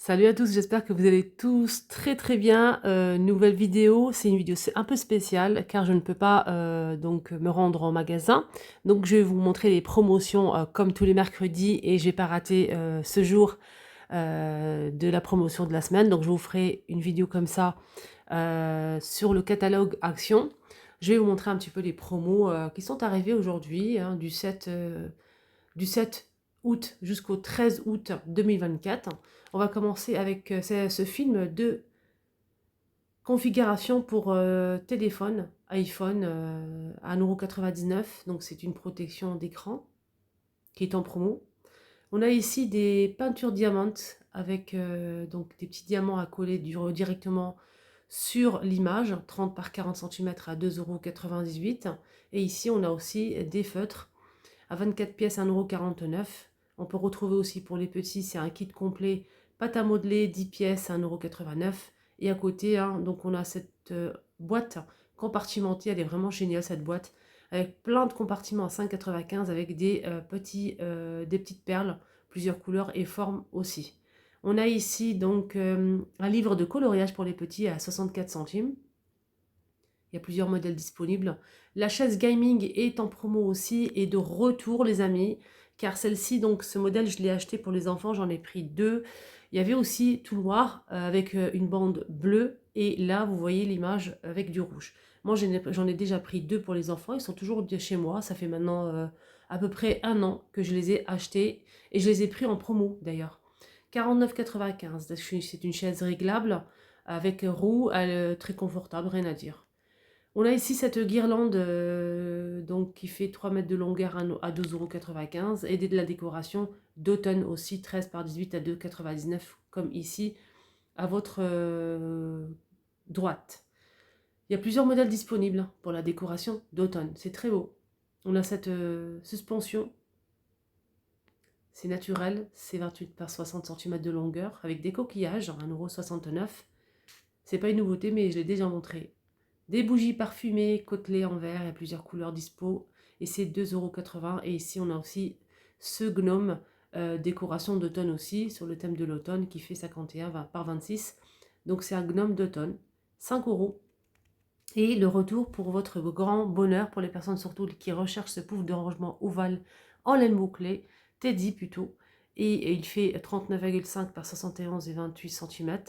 Salut à tous, j'espère que vous allez tous très bien. Nouvelle vidéo, c'est une vidéo c'est un peu spéciale car je ne peux pas donc me rendre en magasin. Donc je vais vous montrer les promotions comme tous les mercredis et j'ai pas raté ce jour de la promotion de la semaine. Donc je vous ferai une vidéo comme ça sur le catalogue Action. Je vais vous montrer un petit peu les promos qui sont arrivées aujourd'hui, hein, du 7 août jusqu'au 13 août 2024. On va commencer avec ce film de configuration pour téléphone, iPhone à 1,99 €. Donc c'est une protection d'écran qui est en promo. On a ici des peintures diamantes avec donc des petits diamants à coller directement sur l'image, 30 par 40 cm à 2,98 €. Et ici on a aussi des feutres à 24 pièces, 1,49 €. On peut retrouver aussi pour les petits, c'est un kit complet, pâte à modeler, 10 pièces, 1,89 €. Et à côté, hein, donc on a cette boîte compartimentée, elle est vraiment géniale cette boîte, avec plein de compartiments à 5,95 € avec des petites perles, plusieurs couleurs et formes aussi. On a ici donc un livre de coloriage pour les petits à 64 centimes. Il y a plusieurs modèles disponibles. La chaise gaming est en promo aussi et de retour les amis, car celle-ci, donc ce modèle, je l'ai acheté pour les enfants, j'en ai pris deux. Il y avait aussi tout noir avec une bande bleue et là vous voyez l'image avec du rouge. Moi j'en ai déjà pris deux pour les enfants, ils sont toujours chez moi, ça fait maintenant à peu près un an que je les ai achetés et je les ai pris en promo d'ailleurs. 49,95 €, c'est une chaise réglable avec roue, très confortable, rien à dire. On a ici cette guirlande donc, qui fait 3 mètres de longueur à 12,95 € et de la décoration d'automne aussi, 13 par 18 à 2,99 € comme ici à votre droite. Il y a plusieurs modèles disponibles pour la décoration d'automne, c'est très beau. On a cette suspension, c'est naturel, c'est 28 par 60 cm de longueur avec des coquillages, 1,69 €. C'est pas une nouveauté mais je l'ai déjà montré. Des bougies parfumées, côtelées en verre, il y a plusieurs couleurs dispo et c'est 2,80 €. Et ici on a aussi ce gnome, décoration d'automne aussi, sur le thème de l'automne qui fait 51 par 26. Donc c'est un gnome d'automne, 5 €. Et le retour pour votre grand bonheur, pour les personnes surtout qui recherchent ce pouf de rangement ovale en laine bouclée, Teddy plutôt, et il fait 39,5 par 71 et 28 cm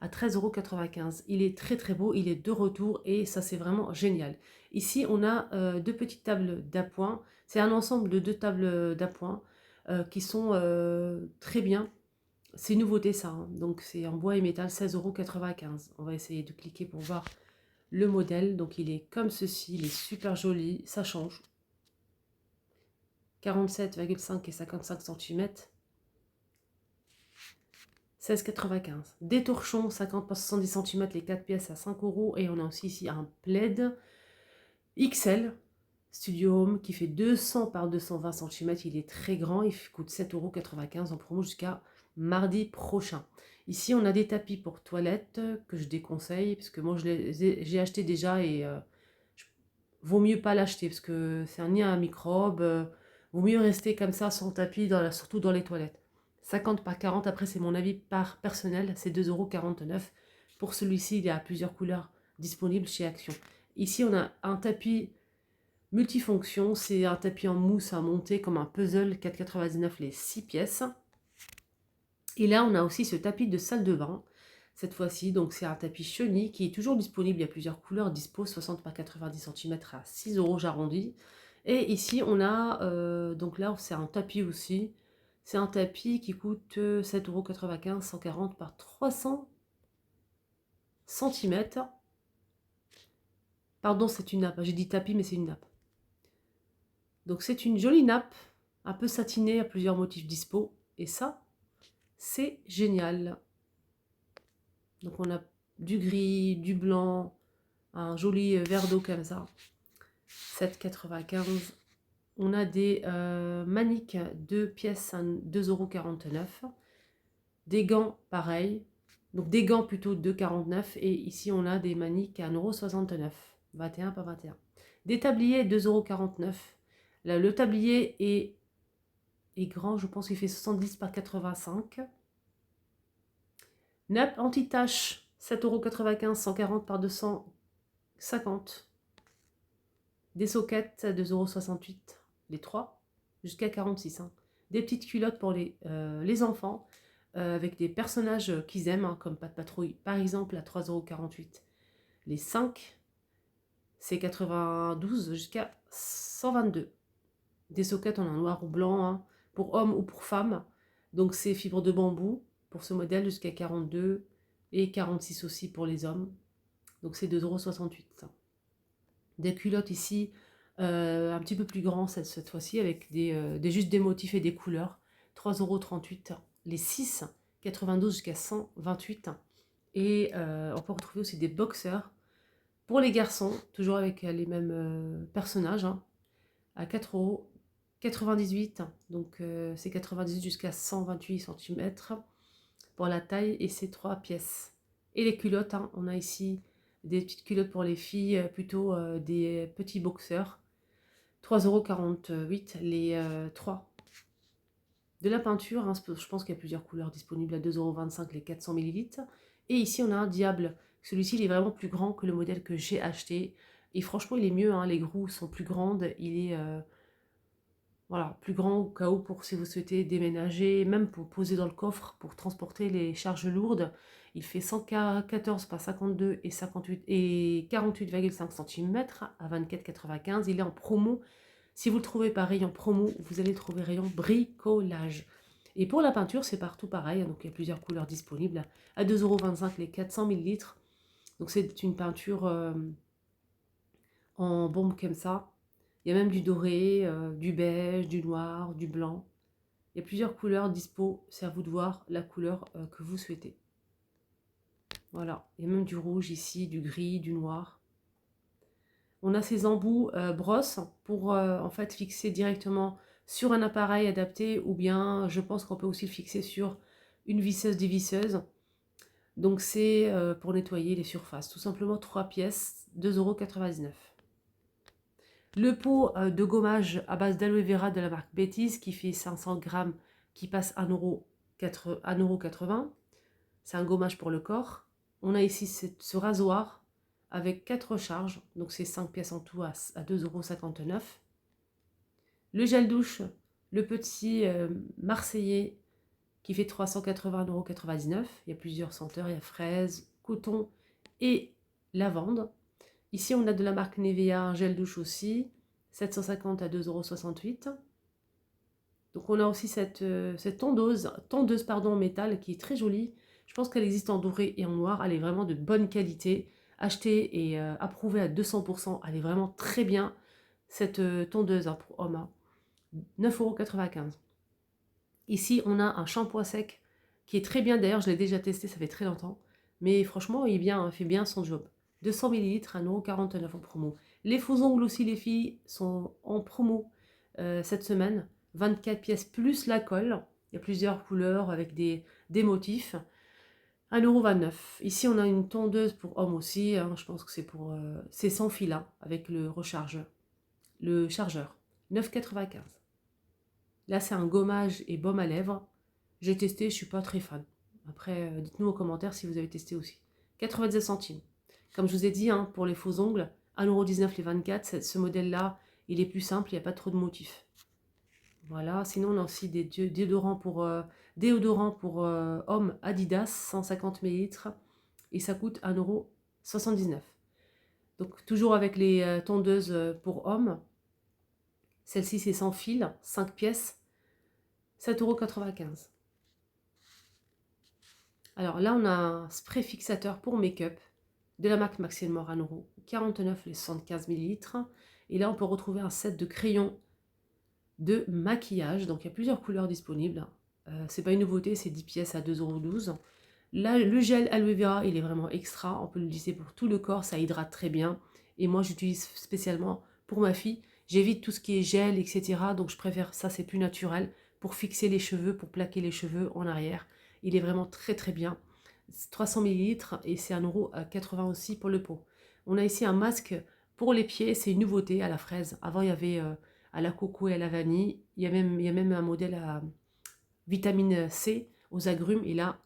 à 13,95 €. Il est très beau, il est de retour et ça c'est vraiment génial. Ici on a deux petites tables d'appoint, c'est un ensemble de deux tables d'appoint qui sont très bien. C'est une nouveauté ça, hein. Donc c'est en bois et métal, 16,95 €. On va essayer de cliquer pour voir le modèle. Donc il est comme ceci, il est super joli, ça change. 47,5 et 55 cm. 16,95 €. Des torchons 50 par 70 cm, les 4 pièces à 5 € et on a aussi ici un plaid XL Studio Home qui fait 200 par 220 cm, il est très grand, il coûte 7,95 € en promo jusqu'à mardi prochain. Ici on a des tapis pour toilettes que je déconseille parce que moi j'ai acheté déjà et vaut mieux pas l'acheter parce que c'est un nid à microbes, vaut mieux rester comme ça sans tapis, surtout dans les toilettes. 50 par 40, après c'est mon avis personnel, c'est 2,49 €. Pour celui-ci, il y a plusieurs couleurs disponibles chez Action. Ici on a un tapis multifonction, c'est un tapis en mousse à monter comme un puzzle, 4,99 € les 6 pièces. Et là, on a aussi ce tapis de salle de bain, cette fois-ci, donc c'est un tapis chenille qui est toujours disponible, il y a plusieurs couleurs dispo, 60 par 90 cm à 6 € j'arrondis. Et ici, on a, donc là, c'est un tapis aussi, c'est un tapis qui coûte 7,95 €, 140 par 300 cm. Pardon, c'est une nappe, j'ai dit tapis, mais c'est une nappe. Donc c'est une jolie nappe, un peu satinée, à plusieurs motifs dispo, et ça, c'est génial. Donc on a du gris, du blanc, un joli verre d'eau comme ça. 7,95 €. On a des maniques 2 pièces à 2,49 €. Des gants pareil. Donc des gants plutôt 2,49 € et ici on a des maniques à 1,69 €. 21 par 21. Des tabliers 2,49 €. Là, le tablier est grand, je pense qu'il fait 70 par 85. Nappe anti-tache, 7,95 €, 140 par 250. Des soquettes à 2,68 €, les 3, jusqu'à 46. Hein. Des petites culottes pour les enfants, avec des personnages qu'ils aiment, hein, comme Pat Patrouille, par exemple, à 3,48 €. Les 5, c'est 92 jusqu'à 122. Des soquettes en un noir ou blanc, hein, pour hommes ou pour femmes. Donc c'est fibre de bambou pour ce modèle jusqu'à 42 et 46 aussi pour les hommes. Donc c'est 2,68 €. Des culottes ici, un petit peu plus grand cette fois-ci, avec juste des motifs et des couleurs. 3,38 €. Les 6, 92 jusqu'à 128. Et on peut retrouver aussi des boxers pour les garçons, toujours avec les mêmes personnages, hein, à 4,98 €. Donc c'est 98 jusqu'à 128 cm pour la taille, et c'est 3 pièces. Et les culottes, hein, on a ici des petites culottes pour les filles, plutôt des petits boxers. 3,48 € les 3. De la peinture, hein, je pense qu'il y a plusieurs couleurs disponibles à 2,25 € les 400 ml. Et ici on a un diable. Celui-ci il est vraiment plus grand que le modèle que j'ai acheté. Et franchement il est mieux, hein, les roues sont plus grandes. Il est voilà, plus grand au cas où, pour si vous souhaitez déménager, même pour poser dans le coffre, pour transporter les charges lourdes. Il fait 114 par 52 et 58 et 48,5 cm à 24,95 €. Il est en promo. Si vous le trouvez pas rayon promo, vous allez le trouver rayon bricolage. Et pour la peinture, c'est partout pareil. Donc il y a plusieurs couleurs disponibles à 2,25 € les 400 ml. Donc c'est une peinture en bombe comme ça. Il y a même du doré, du beige, du noir, du blanc. Il y a plusieurs couleurs dispo, c'est à vous de voir la couleur que vous souhaitez. Voilà, il y a même du rouge ici, du gris, du noir. On a ces embouts brosses pour en fait fixer directement sur un appareil adapté, ou bien je pense qu'on peut aussi le fixer sur une visseuse dévisseuse. Donc c'est pour nettoyer les surfaces. Tout simplement 3 pièces, 2,99 €. Le pot de gommage à base d'aloe vera de la marque Betty's qui fait 500 grammes, qui passe à 1,80 €. C'est un gommage pour le corps. On a ici ce rasoir avec 4 charges, donc c'est 5 pièces en tout à 2,59 €. Le gel douche, le petit marseillais qui fait 381,99 €. Il y a plusieurs senteurs, il y a fraise, coton et lavande. Ici, on a de la marque Nivea, un gel douche aussi, 750 à 2,68 €. Donc on a aussi cette tondeuse en métal qui est très jolie. Je pense qu'elle existe en doré et en noir. Elle est vraiment de bonne qualité. Achetée et approuvée à 200 %. Elle est vraiment très bien, cette tondeuse, hein, pour homme. Hein. 9,95 €. Ici, on a un shampoing sec qui est très bien. D'ailleurs, je l'ai déjà testé, ça fait très longtemps. Mais franchement, il est bien, hein, fait bien son job. 200 ml, 1,49 € en promo. Les faux ongles aussi, les filles, sont en promo cette semaine. 24 pièces plus la colle. Il y a plusieurs couleurs avec des motifs. 1,29 €. Ici, on a une tondeuse pour hommes aussi. Hein, je pense que c'est pour... c'est sans fil, hein, avec le rechargeur. Le chargeur. 9,95 €. Là, c'est un gommage et baume à lèvres. J'ai testé, je ne suis pas très fan. Après, dites-nous en commentaire si vous avez testé aussi. 90 centimes. Comme je vous ai dit, hein, pour les faux ongles, 1,19 € les 24. Ce modèle-là, il est plus simple, il n'y a pas trop de motifs. Voilà, sinon on a aussi des déodorants pour hommes Adidas, 150 ml. Et ça coûte 1,79 €. Donc toujours avec les tondeuses pour hommes. Celle-ci, c'est sans fil, 5 pièces, 7,95 €. Alors là, on a un spray fixateur pour make-up de la marque Maxime Mort, 1,49 € les 75 ml. Et là, on peut retrouver un set de crayons de maquillage. Donc, il y a plusieurs couleurs disponibles. C'est pas une nouveauté, c'est 10 pièces à 2,12 €. Là, le gel aloe vera, il est vraiment extra. On peut l'utiliser pour tout le corps, ça hydrate très bien. Et moi, j'utilise spécialement pour ma fille. J'évite tout ce qui est gel, etc. Donc, je préfère ça, c'est plus naturel pour fixer les cheveux, pour plaquer les cheveux en arrière. Il est vraiment très très bien. 300 ml et c'est 1,80 € aussi pour le pot. On a ici un masque pour les pieds, c'est une nouveauté à la fraise. Avant, il y avait à la coco et à la vanille. Il y a même un modèle à vitamine C aux agrumes. Et là,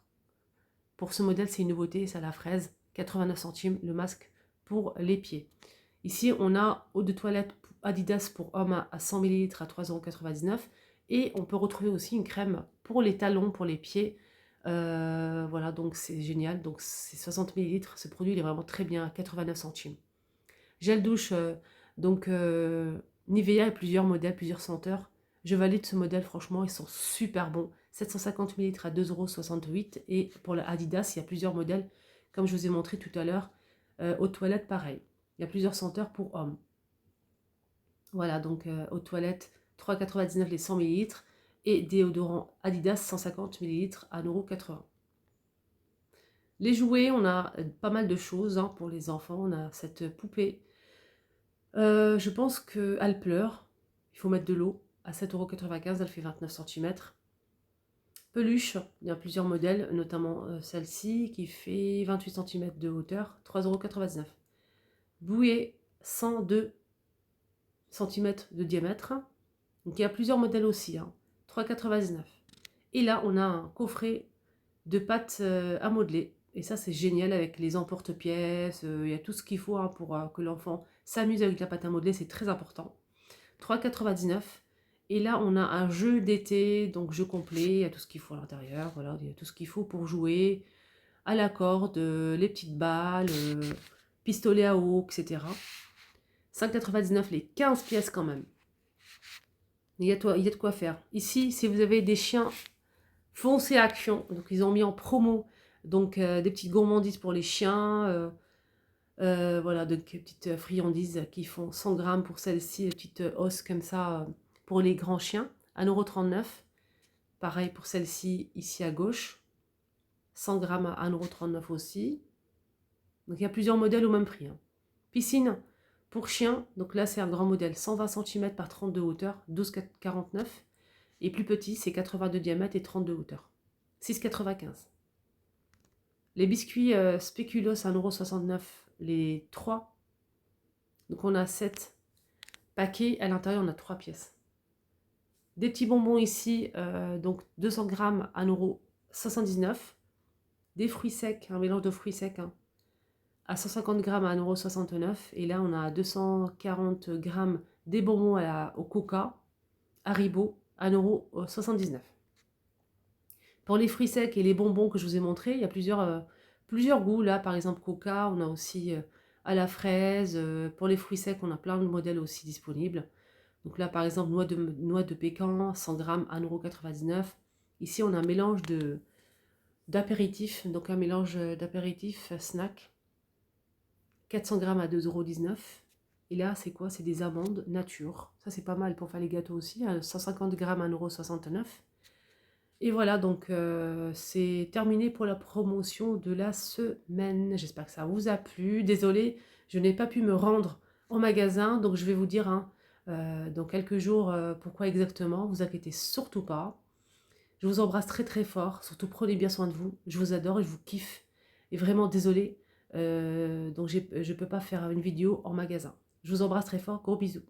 Pour ce modèle, c'est une nouveauté, c'est à la fraise, 89 centimes le masque pour les pieds. Ici, on a eau de toilette Adidas pour homme à 100 ml à 3,99 €. Et on peut retrouver aussi une crème pour les talons, pour les pieds. Voilà, donc c'est génial. Donc c'est 60 ml. Ce produit, il est vraiment très bien à 89 centimes. Gel douche, donc Nivea a plusieurs modèles, plusieurs senteurs. Je valide ce modèle, franchement, ils sont super bons. 750 ml à 2,68 €. Et pour la Adidas, il y a plusieurs modèles, comme je vous ai montré tout à l'heure. Aux toilettes, pareil. Il y a plusieurs senteurs pour hommes. Voilà, donc aux toilettes, 3,99 € les 100 ml. Et déodorant Adidas, 150 ml à 1,80 €. Les jouets, on a pas mal de choses hein, pour les enfants. On a cette poupée. Je pense qu'elle pleure. Il faut mettre de l'eau. À 7,95 €, elle fait 29 cm. Peluche, il y a plusieurs modèles, notamment celle-ci qui fait 28 cm de hauteur, 3,99 €. Bouée, 102 cm de diamètre. Donc il y a plusieurs modèles aussi, hein, 3,99 €. Et là, on a un coffret de pâtes à modeler. Et ça, c'est génial avec les emporte-pièces. Il y a tout ce qu'il faut hein, pour que l'enfant s'amuse avec la pâte à modeler. C'est très important. 3,99 €. Et là, on a un jeu d'été, donc jeu complet. Il y a tout ce qu'il faut à l'intérieur. Voilà, il y a tout ce qu'il faut pour jouer à la corde, les petites balles, pistolet à eau, etc. 5,99 € les 15 pièces quand même. Il y a de quoi faire. Ici, si vous avez des chiens, foncez Action. Donc, ils ont mis en promo donc des petites gourmandises pour les chiens. Voilà, donc petites friandises qui font 100 grammes pour celle-ci, des petites os comme ça pour les grands chiens. 1,39 €. Pareil pour celle-ci, ici à gauche. 100 grammes à 1,39 € aussi. Donc, il y a plusieurs modèles au même prix. Hein. Piscine pour chiens. Donc là, c'est un grand modèle. 120 cm par 30 de hauteur. 12,49 €. Et plus petit, c'est 82 diamètre et 30 de hauteur. 6,95 €. Les biscuits Spéculoos, 1,69 € les 3. Donc on a 7 paquets. À l'intérieur, on a 3 pièces. Des petits bonbons ici, donc 200 grammes, 1,79 €. Des fruits secs, un mélange de fruits secs, hein, à 150 grammes, à 1,69 €. Et là, on a 240 grammes des bonbons au coca, Haribo, à 1,79 €. Pour les fruits secs et les bonbons que je vous ai montrés, il y a plusieurs goûts. Là, par exemple, coca, on a aussi à la fraise. Pour les fruits secs, on a plein de modèles aussi disponibles. Donc là, par exemple, noix de pécan, 100 grammes, 1,99 €. Ici, on a un mélange d'apéritif, donc un mélange d'apéritif snack. 400 grammes à 2,19 €. Et là, c'est quoi? C'est des amandes nature. Ça, c'est pas mal pour faire les gâteaux aussi. 150 grammes, 1,69 €. Et voilà, donc c'est terminé pour la promotion de la semaine. J'espère que ça vous a plu. Désolée, je n'ai pas pu me rendre en magasin, donc je vais vous dire hein, dans quelques jours pourquoi exactement. Vous inquiétez surtout pas. Je vous embrasse très très fort. Surtout prenez bien soin de vous. Je vous adore et je vous kiffe. Et vraiment désolée, donc je ne peux pas faire une vidéo en magasin. Je vous embrasse très fort. Gros bisous.